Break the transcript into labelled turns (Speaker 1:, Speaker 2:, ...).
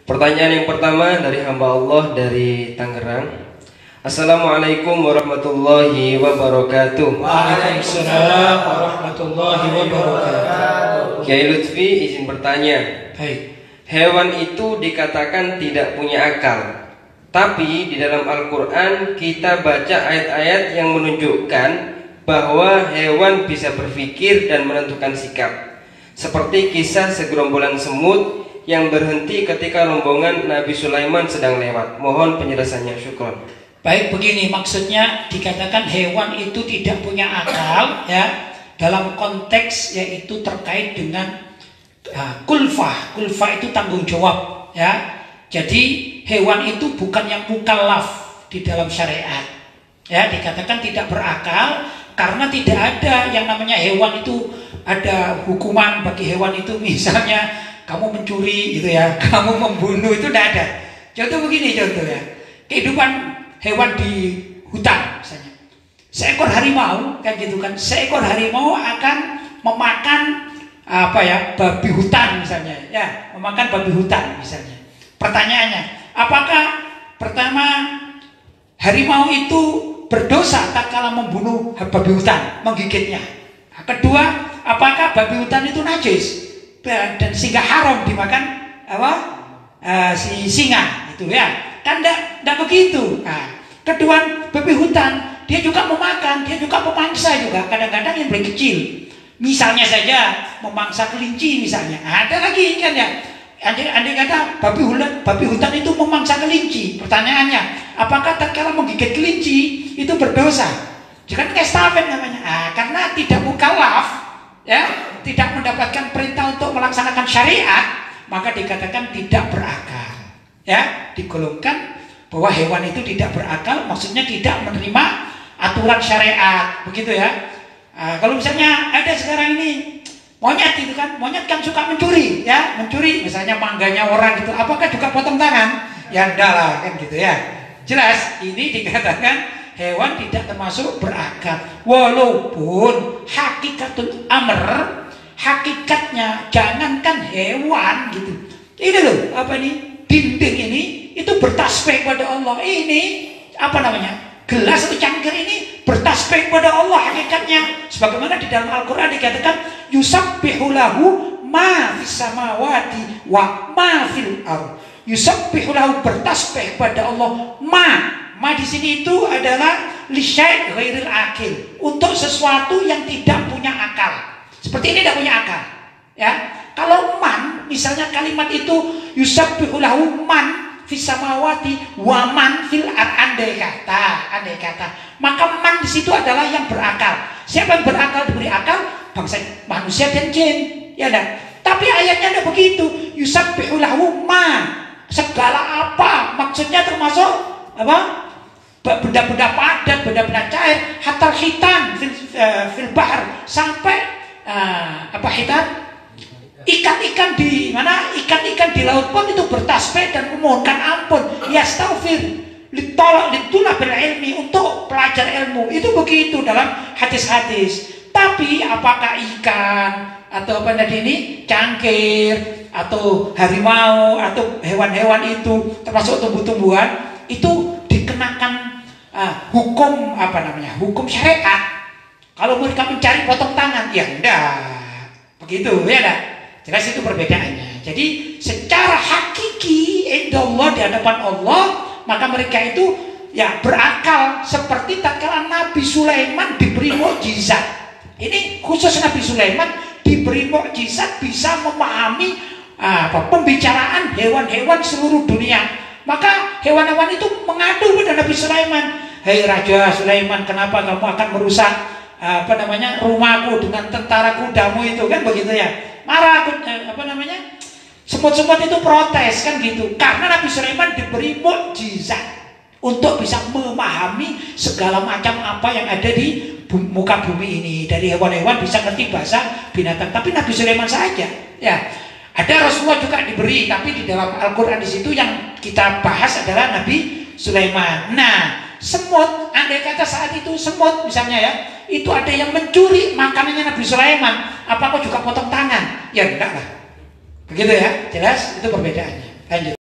Speaker 1: Pertanyaan yang pertama dari hamba Allah dari Tangerang. Assalamualaikum warahmatullahi wabarakatuh.
Speaker 2: Waalaikumsalam warahmatullahi wabarakatuh.
Speaker 1: Kiai Lutfi izin bertanya.
Speaker 2: Baik.
Speaker 1: Hewan itu dikatakan tidak punya akal, tapi di dalam Al-Quran kita baca ayat-ayat yang menunjukkan bahwa hewan bisa berpikir dan menentukan sikap, seperti kisah segerombolan semut yang berhenti ketika rombongan Nabi Sulaiman sedang lewat. Mohon penjelasannya, syukron.
Speaker 2: Baik, begini maksudnya dikatakan hewan itu tidak punya akal ya, dalam konteks yaitu terkait dengan kulfah. Kulfah itu tanggung jawab ya. Jadi hewan itu bukan yang mukallaf di dalam syariat ya, dikatakan tidak berakal karena tidak ada yang namanya hewan itu ada hukuman bagi hewan itu, misalnya kamu mencuri gitu ya, kamu membunuh, itu tidak ada. Contoh begini contoh ya, kehidupan hewan di hutan misalnya, seekor harimau kan gitu kan, seekor harimau akan memakan babi hutan misalnya ya, memakan babi hutan misalnya. Pertanyaannya, apakah pertama harimau itu berdosa tak kala membunuh babi hutan, menggigitnya? Kedua, apakah babi hutan itu najis dan sehingga haram dimakan si singa itu ya? Kan tidak begitu. Nah, kedua, babi hutan dia juga memakan, dia juga memangsa juga, kadang-kadang yang paling kecil. Misalnya saja memangsa kelinci misalnya. Ada lagi kan ya. Andai kata babi hutan itu memangsa kelinci. Pertanyaannya, apakah tatkala menggigit kelinci itu berdosa? Jangan estafet namanya. Karena tidak mukallaf ya, tidak mendapatkan perintah untuk melaksanakan syariat, maka dikatakan tidak berakal. Ya, digolongkan bahwa hewan itu tidak berakal, maksudnya tidak menerima aturan syariat, begitu ya. Kalau misalnya ada sekarang ini monyet itu kan, monyet kan suka mencuri ya, mencuri misalnya mangganya orang gitu, apakah juga potong tangan? Ya enggak lah kan gitu ya. Jelas ini dikatakan hewan tidak termasuk berakal, walaupun hakikatul amr, hakikatnya jangankan hewan gitu. Ini loh, dinding ini itu bertasbih pada Allah. Ini gelas atau cangkir ini bertasbih pada Allah hakikatnya. Sebagaimana di dalam Al-Quran dikatakan yusabbihu lahu ma fis samawati wa ma fil ardh. Yusabbihu lahu, bertasbih pada Allah. Ma di sini itu adalah lisyai' ghairil akil, untuk sesuatu yang tidak punya akal. Seperti ini tidak punya akal. Ya. Kalau man, misalnya kalimat itu yusabbihu lahu man fis samawati wa man fil ardh, andai kata, maka man di situ adalah yang berakal. Siapa yang berakal diberi akal? Bangsa manusia dan jin. Ya enggak? Tapi ayatnya tidak begitu. Yusabbihu lahu ma, segala apa, maksudnya termasuk benda-benda padat, benda-benda cair, hatta hitan fil bahr, sampai hitan, ikan-ikan di mana, ikan-ikan di laut pun itu bertasbih dan memohonkan ampun, yastaghfir litulabil ilmi, untuk pelajar ilmu. Itu begitu dalam hadis-hadis. Tapi apakah ikan atau cangkir atau harimau atau hewan-hewan itu termasuk tumbuh-tumbuhan itu dikenakan hukum hukum syariat? Kalau mereka mencari potong tangan, ya enggak begitu ya enggak? Jelas itu perbedaannya. Jadi secara hakiki indallah, di hadapan Allah, maka mereka itu ya berakal, seperti tatkala Nabi Sulaiman diberi mukjizat. Ini khusus Nabi Sulaiman diberi mukjizat bisa memahami pembicaraan hewan-hewan seluruh dunia. Maka hewan-hewan itu mengadu pada Nabi Sulaiman. Hei Raja Sulaiman, kenapa kamu akan merusak rumahku dengan tentara kudamu itu, kan begitu ya? Marah semut-semut itu protes kan gitu, karena Nabi Sulaiman diberi mukjizat untuk bisa memahami segala macam apa yang ada di muka bumi ini. Dari hewan-hewan bisa ngerti bahasa binatang, tapi Nabi Sulaiman saja ya. Ada Rasulullah juga diberi, tapi di dalam Al-Quran di situ yang kita bahas adalah Nabi Sulaiman. Nah, semut, andai kata saat itu semut misalnya ya, itu ada yang mencuri makanannya Nabi Sulaiman, apakah juga potong tangan? Ya enggak lah. Begitu ya, jelas itu perbedaannya. Lanjut.